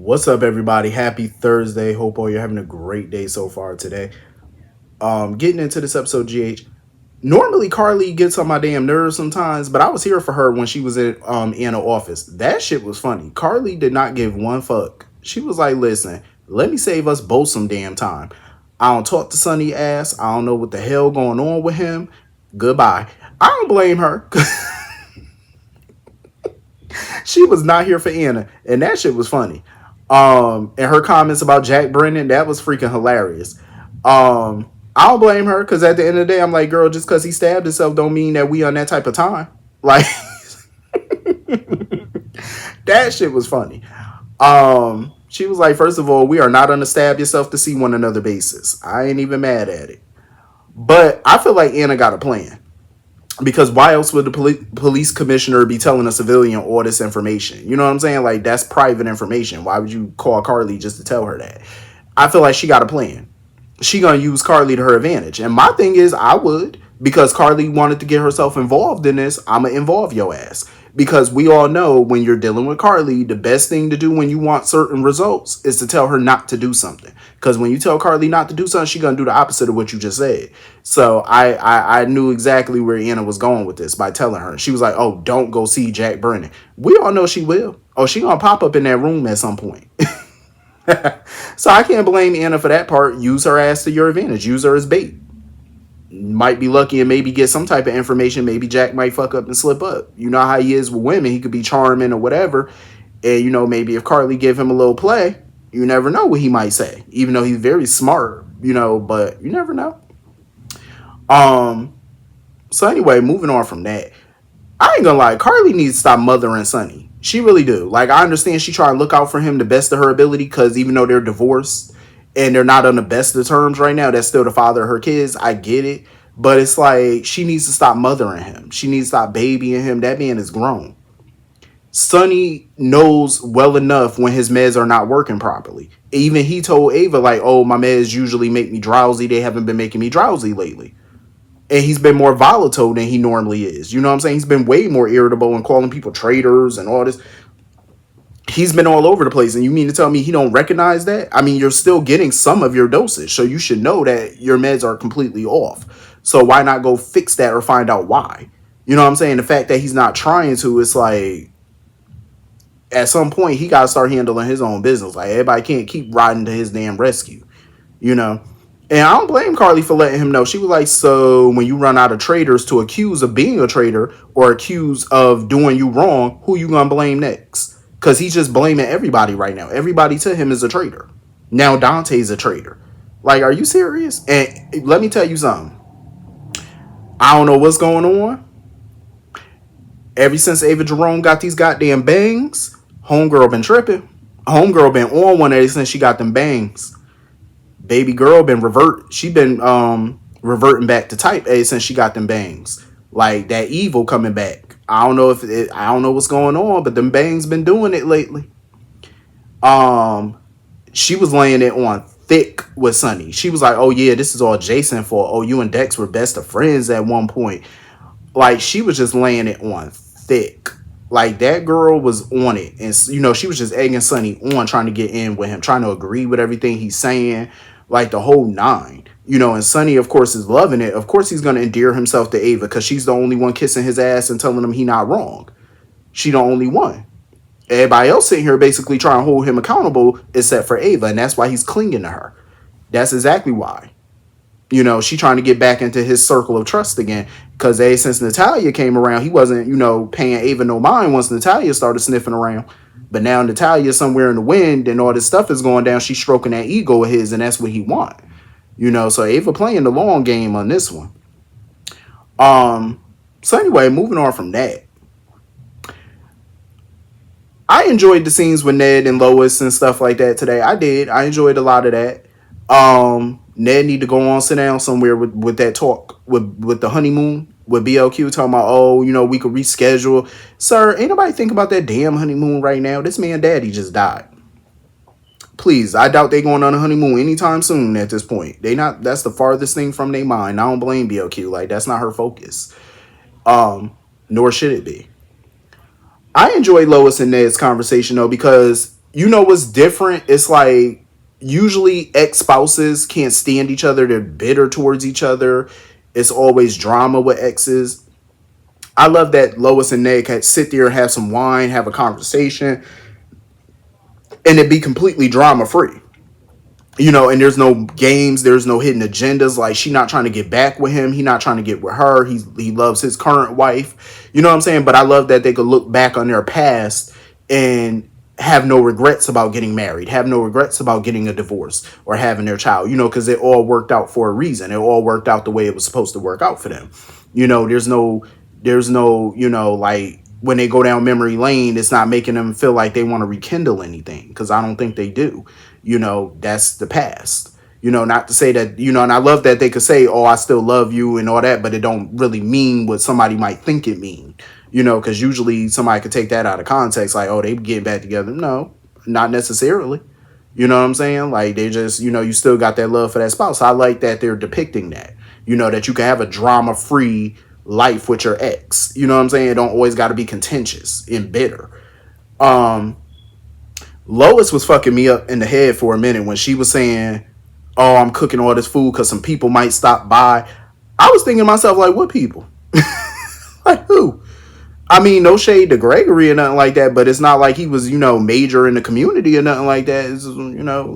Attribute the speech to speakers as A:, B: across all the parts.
A: What's up, everybody? Happy Thursday. Hope all you're having a great day so far today. Getting into this episode, GH. Normally, Carly gets on my damn nerves sometimes, but I was here for her when she was in the office. That shit was funny. Carly did not give one fuck. She was like, "Listen, let me save us both some damn time. I don't talk to Sonny ass. I don't know what the hell going on with him. Goodbye." I don't blame her. She was not here for Anna, and that shit was funny. And her comments about Jack Brennan, that was freaking hilarious. I don't blame her because at the end of the day, I'm like, girl, just because he stabbed himself don't mean that we on that type of time. Like that shit was funny. She was like, first of all, we are not on a stab yourself to see one another basis. I ain't even mad at it. But I feel like Anna got a plan. Because why else would the police commissioner be telling a civilian all this information? You know what I'm saying? Like, that's private information. Why would you call Carly just to tell her that? I feel like she got a plan. She gonna use Carly to her advantage. And my thing is, I would, because Carly wanted to get herself involved in this, I'ma involve your ass. Because we all know when you're dealing with Carly, the best thing to do when you want certain results is to tell her not to do something. Because when you tell Carly not to do something, she's gonna do the opposite of what you just said. So I knew exactly where Anna was going with this by telling her. She was like, "Oh, don't go see Jack Brennan." We all know she will. Oh, she gonna pop up in that room at some point. So I can't blame Anna for that part. Use her ass to your advantage. Use her as bait. Might be lucky and maybe get some type of information. Maybe Jack might fuck up and slip up. You know how he is with women. He could be charming or whatever. And, maybe if Carly give him a little play, you never know what he might say. Even though he's very smart, but you never know. So anyway, moving on from that. I ain't gonna lie, Carly needs to stop mothering Sonny. She really do. Like, I understand she trying to look out for him the best of her ability because even though they're divorced and they're not on the best of terms right now, that's still the father of her kids. I get it. But it's like she needs to stop mothering him. She needs to stop babying him. That man is grown. Sonny knows well enough when his meds are not working properly. Even he told Ava, like, "Oh, my meds usually make me drowsy. They haven't been making me drowsy lately." And he's been more volatile than he normally is. You know what I'm saying? He's been way more irritable and calling people traitors and all this. He's been all over the place. And you mean to tell me he don't recognize that? I mean, you're still getting some of your dosage. So you should know that your meds are completely off. So why not go fix that or find out why? You know what I'm saying? The fact that he's not trying to, it's like, at some point, he got to start handling his own business. Like, everybody can't keep riding to his damn rescue, you know? And I don't blame Carly for letting him know. She was like, so when you run out of traitors to accuse of being a traitor or accuse of doing you wrong, who you gonna blame next? Because he's just blaming everybody right now. Everybody to him is a traitor. Now Dante's a traitor. Like, are you serious? And let me tell you something. I don't know what's going on. Ever since Ava Jerome got these goddamn bangs, homegirl been tripping. Homegirl been on one ever since she got them bangs. Baby girl been she been reverting back to type A since she got them bangs. Like that evil coming back. I don't know I don't know what's going on, but them bangs been doing it lately. She was laying it on thick with Sonny. She was like, "Oh yeah, this is all Jason for. Oh, you and Dex were best of friends at one point." Like, she was just laying it on thick. Like, that girl was on it. And, she was just egging Sonny on, trying to get in with him, trying to agree with everything he's saying, like the whole nine. And Sonny, of course, is loving it. Of course, he's going to endear himself to Ava because she's the only one kissing his ass and telling him he not wrong. She the only one. Everybody else sitting here basically trying to hold him accountable except for Ava, and that's why he's clinging to her. That's exactly why. She trying to get back into his circle of trust again. Because since Natalia came around, he wasn't, paying Ava no mind once Natalia started sniffing around. But now Natalia's somewhere in the wind and all this stuff is going down. She's stroking that ego of his, and that's what he want. So Ava playing the long game on this one. So anyway, moving on from that. I enjoyed the scenes with Ned and Lois and stuff like that today. I did. I enjoyed a lot of that. Ned need to go on, sit down somewhere with that talk with the honeymoon with BLQ talking about, oh, we could reschedule. Sir, ain't nobody think about that damn honeymoon right now. This man daddy just died. Please, I doubt they going on a honeymoon anytime soon at this point. That's the farthest thing from their mind. I don't blame BLQ. Like, that's not her focus. Nor should it be. I enjoyed Lois and Ned's conversation though, because You know what's different? It's like usually ex spouses can't stand each other. They're bitter towards each other. It's always drama with exes. I love that Lois and Ned can sit there and have some wine, have a conversation, and it be completely drama free. And there's no games, there's no hidden agendas. Like, she not trying to get back with him, he not trying to get with her. He loves his current wife. You know what I'm saying? But I love that they could look back on their past and have no regrets about getting married, have no regrets about getting a divorce or having their child. Because it all worked out for a reason. It all worked out the way it was supposed to work out for them. There's no like, when they go down memory lane, it's not making them feel like they want to rekindle anything, because I don't think they do. That's the past. Not to say that, and I love that they could say, oh, I still love you and all that, but it don't really mean what somebody might think it mean. Because usually somebody could take that out of context, like, oh, they get back together. No, not necessarily. You know what I'm saying? Like, they just, you still got that love for that spouse. I like that they're depicting that, that you can have a drama free life with your ex. You know what I'm saying? It don't always got to be contentious and bitter. Um, Lois was fucking me up in the head for a minute when she was saying, oh, I'm cooking all this food because some people might stop by. I was thinking to myself, like, what people? Like, who? I mean, no shade to Gregory or nothing like that, but it's not like he was, major in the community or nothing like that.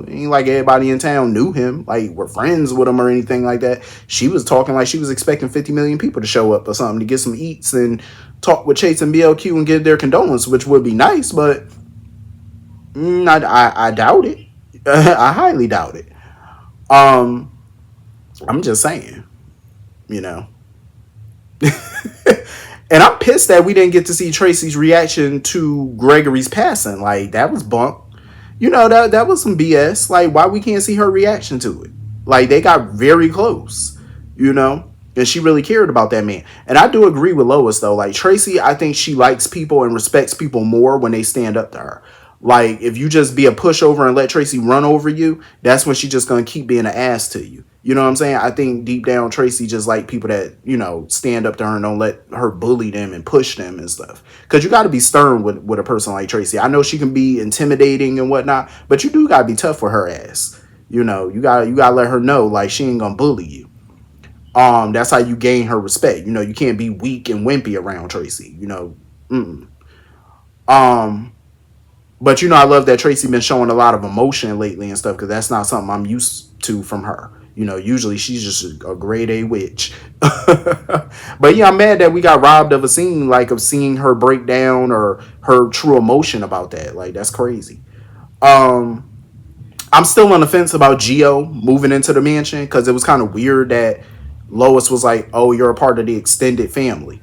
A: Ain't like everybody in town knew him, like, were friends with him or anything like that. She was talking like she was expecting 50 million people to show up or something to get some eats and talk with Chase and BLQ and give their condolence, which would be nice, but I doubt it. I highly doubt it. Um, I'm just saying, you know. And I'm pissed that we didn't get to see Tracy's reaction to Gregory's passing. Like, that was bunk. That was some BS. Like, why we can't see her reaction to it? Like, they got very close, and she really cared about that man. And I do agree with Lois, though. Like, Tracy, I think she likes people and respects people more when they stand up to her. Like, if you just be a pushover and let Tracy run over you, that's when she's just gonna keep being an ass to you. You know what I'm saying? I think deep down Tracy just like people that, stand up to her and don't let her bully them and push them and stuff. Because you got to be stern with a person like Tracy. I know she can be intimidating and whatnot, but you do got to be tough with her ass. You gotta let her know, like, she ain't gonna bully you. That's how you gain her respect. You can't be weak and wimpy around Tracy. Mm-mm. Um, but I love that Tracy been showing a lot of emotion lately and stuff, because that's not something I'm used to from her. Usually she's just a grade A witch. But yeah, I'm mad that we got robbed of a scene, like, of seeing her break down or her true emotion about that. Like, that's crazy. Um, I'm still on the fence about Geo moving into the mansion, because it was kind of weird that Lois was like, "Oh, you're a part of the extended family."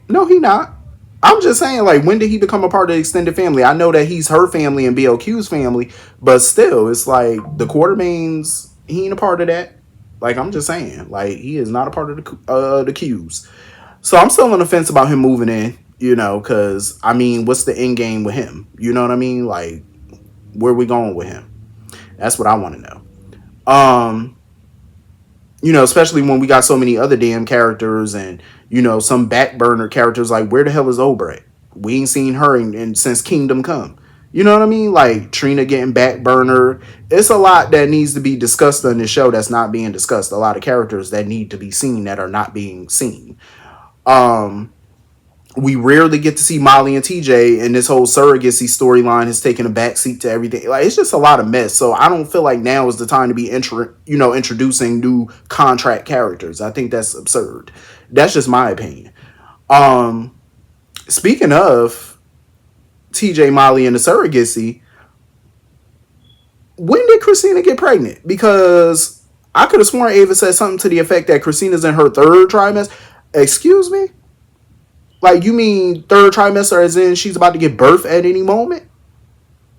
A: No, he not. I'm just saying, like, when did he become a part of the extended family? I know that he's her family and BLQ's family, but still, it's like the Quartermains, he ain't a part of that. Like, I'm just saying, like, he is not a part of the Qs. So I'm still on the fence about him moving in, because, I mean, what's the end game with him? You know what I mean? Like, where are we going with him? That's what I want to know. Um, Especially when we got so many other damn characters and, some back burner characters. Like, where the hell is Obrecht? We ain't seen her since Kingdom Come. You know what I mean? Like, Trina getting back burner. It's a lot that needs to be discussed on this show that's not being discussed. A lot of characters that need to be seen that are not being seen. Um, we rarely get to see Molly and TJ, and this whole surrogacy storyline has taken a backseat to everything. Like, it's just a lot of mess. So I don't feel like now is the time to be introducing new contract characters. I think that's absurd. That's just my opinion. Um, Speaking of TJ, Molly, and the surrogacy, when did Christina get pregnant? Because I could have sworn Ava said something to the effect that Christina's in her third trimester. Excuse me? Like, you mean third trimester as in she's about to give birth at any moment?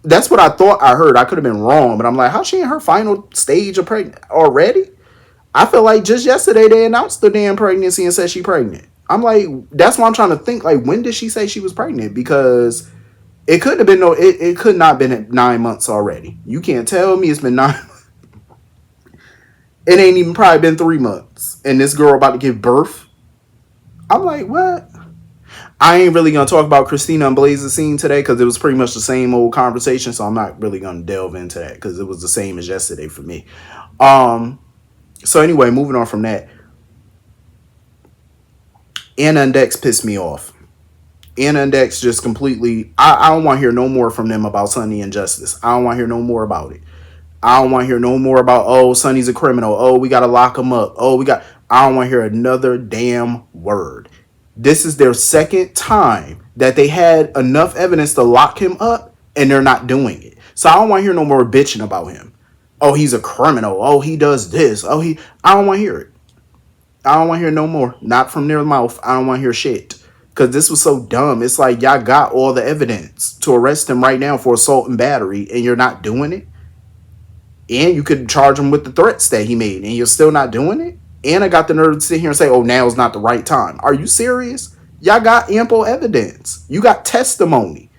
A: That's what I thought I heard. I could have been wrong, but I'm like, how's she in her final stage of pregnant already? I feel like just yesterday they announced the damn pregnancy and said she pregnant. I'm like, that's why I'm trying to think, like, when did she say she was pregnant? Because it couldn't have been it could not have been at 9 months already. You can't tell me it's been 9. It ain't even probably been 3 months. And this girl about to give birth. I'm like, what? I ain't really gonna talk about Christina and Blaze's scene today because it was pretty much the same old conversation. So I'm not really gonna delve into that because it was the same as yesterday for me. Um. So anyway, moving on from that, Anna and Dex pissed me off. Anna and Dex just completely. I don't want to hear no more from them about Sonny and Justice. I don't want to hear no more about it. I don't want to hear no more about, oh, Sonny's a criminal. Oh, we got to lock him up. Oh, we got. I don't want to hear another damn word. This is their second time that they had enough evidence to lock him up and they're not doing it. So I don't want to hear no more bitching about him. Oh, he's a criminal. Oh, he does this. Oh, he. I don't want to hear it. I don't want to hear no more. Not from their mouth. I don't want to hear shit. Because this was so dumb. It's like y'all got all the evidence to arrest him right now for assault and battery and you're not doing it. And you could charge him with the threats that he made and you're still not doing it. And I got the nerve to sit here and say, oh, now's not the right time. Are you serious? Y'all got ample evidence. You got testimony.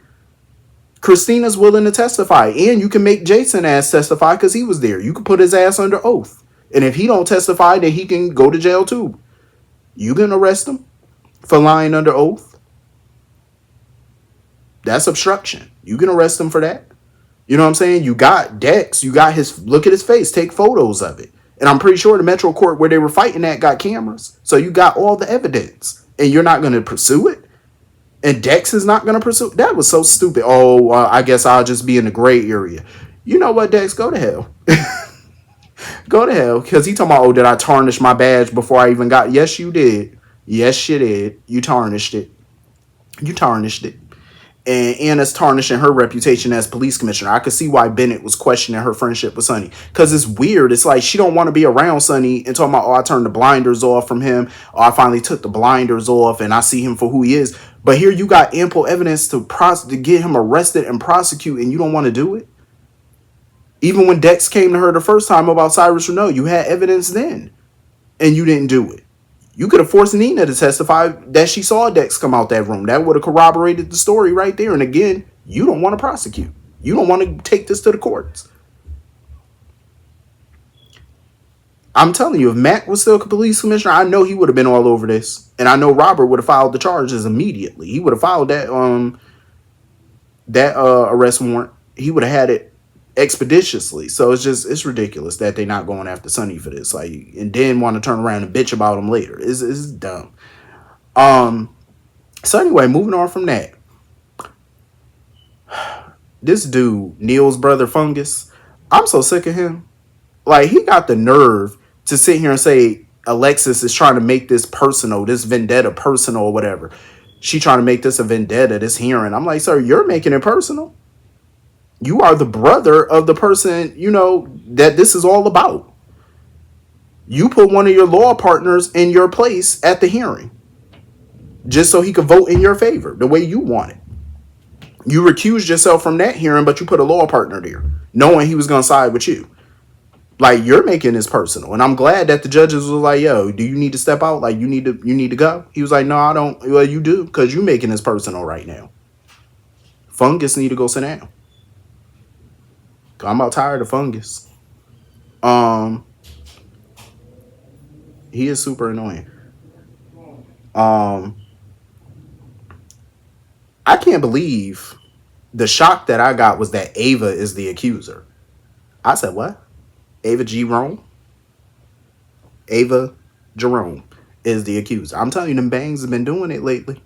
A: Christina's willing to testify. And you can make Jason ass testify because he was there. You can put his ass under oath. And if he don't testify, then he can go to jail too. You can arrest him for lying under oath. That's obstruction. You can arrest him for that. You know what I'm saying? You got Dex. You got his, look at his face. Take photos of it. And I'm pretty sure the Metro Court where they were fighting at got cameras. So you got all the evidence. And you're not going to pursue it? And Dex is not going to pursue it? That was so stupid. Oh, I guess I'll just be in the gray area. You know what, Dex? Go to hell. Go to hell. Because he talking about, oh, did I tarnish my badge before I even got... Yes, you did. Yes, you did. You tarnished it. You tarnished it. And Anna's tarnishing her reputation as police commissioner. I could see why Bennett was questioning her friendship with Sonny. Because it's weird. It's like she don't want to be around Sonny and talking about, oh, I turned the blinders off from him. Or I finally took the blinders off and I see him for who he is. But here you got ample evidence to get him arrested and prosecute and you don't want to do it? Even when Dex came to her the first time about Cyrus Renault, you had evidence then. And you didn't do it. You could have forced Nina to testify that she saw Dex come out that room. That would have corroborated the story right there. And again, you don't want to prosecute. You don't want to take this to the courts. I'm telling you, if Mac was still a police commissioner, I know he would have been all over this. And I know Robert would have filed the charges immediately. He would have filed that arrest warrant. He would have had it expeditiously. So it's ridiculous that they're not going after Sonny for this. Like, and then want to turn around and bitch about him later. It's dumb. So anyway, moving on from that. This dude, Neil's brother Fungus, I'm so sick of him. Like, he got the nerve to sit here and say Alexis is trying to make this personal, this vendetta personal or whatever. She trying to make this a vendetta, this hearing. I'm like, sir, you're making it personal. You are the brother of the person, you know, that this is all about. You put one of your law partners in your place at the hearing just so he could vote in your favor the way you want it. You recused yourself from that hearing, but you put a law partner there knowing he was going to side with you. Like, you're making this personal. And I'm glad that the judges were like, yo, do you need to step out? Like, you need to go. He was like, no, I don't. Well, you do, because you're making this personal right now. Fungus need to go sit down. I'm about tired of Fungus. He is super annoying. I can't believe the shock that I got was that Ava is the accuser. I said, what? Ava Jerome? Ava Jerome is the accuser. I'm telling you, them bangs have been doing it lately.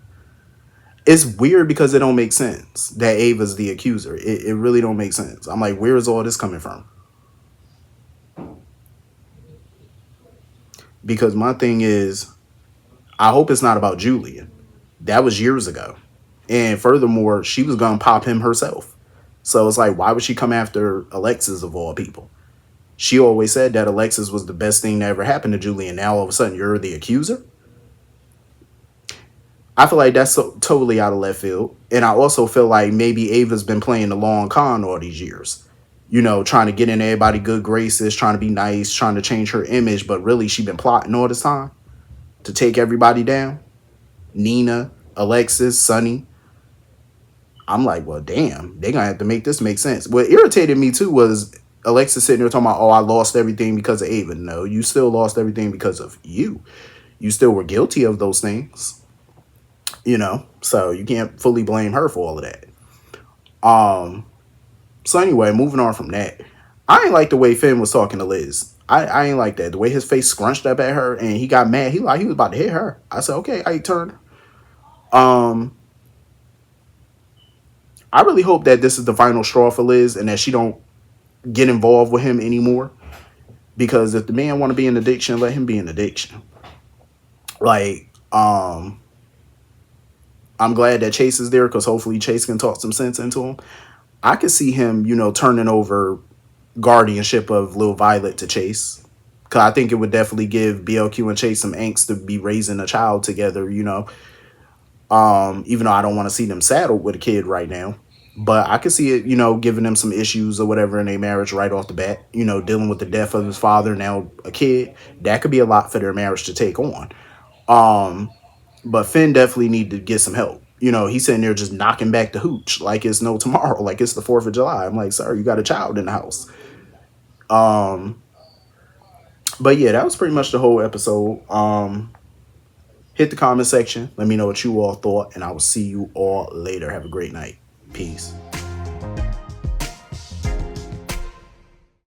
A: It's weird because it don't make sense that Ava's the accuser. It really don't make sense. I'm like, where is all this coming from? Because my thing is, I hope it's not about Julian. That was years ago. And furthermore, she was going to pop him herself. So it's like, why would she come after Alexis of all people? She always said that Alexis was the best thing that ever happened to Julian. Now all of a sudden you're the accuser? I feel like that's totally out of left field. And I also feel like maybe Ava's been playing the long con all these years. You know, trying to get in everybody good graces, trying to be nice, trying to change her image. But really, she been plotting all this time to take everybody down. Nina, Alexis, Sonny. I'm like, well, damn, they're going to have to make this make sense. What irritated me, too, was Alexis sitting there talking about, oh, I lost everything because of Ava. No, you still lost everything because of you. You still were guilty of those things. So you can't fully blame her for all of that. Um, so anyway, moving on from that, I ain't like the way Finn was talking to Liz. I ain't like that. The way his face scrunched up at her and he got mad. He was about to hit her. I said, okay, I turned. Um, I really hope that this is the final straw for Liz and that she don't get involved with him anymore. Because if the man want to be in addiction, let him be in addiction. Like, I'm glad that Chase is there because hopefully Chase can talk some sense into him. I could see him, turning over guardianship of Lil Violet to Chase. Cause I think it would definitely give BLQ and Chase some angst to be raising a child together, even though I don't want to see them saddled with a kid right now. But I could see it, giving them some issues or whatever in their marriage right off the bat, dealing with the death of his father, now a kid. That could be a lot for their marriage to take on. Um, but Finn definitely need to get some help. He's sitting there just knocking back the hooch like it's no tomorrow, like it's the 4th of July. I'm like, sir, you got a child in the house. Um, but yeah, that was pretty much the whole episode. Hit the comment section. Let me know what you all thought, and I will see you all later. Have a great night. Peace.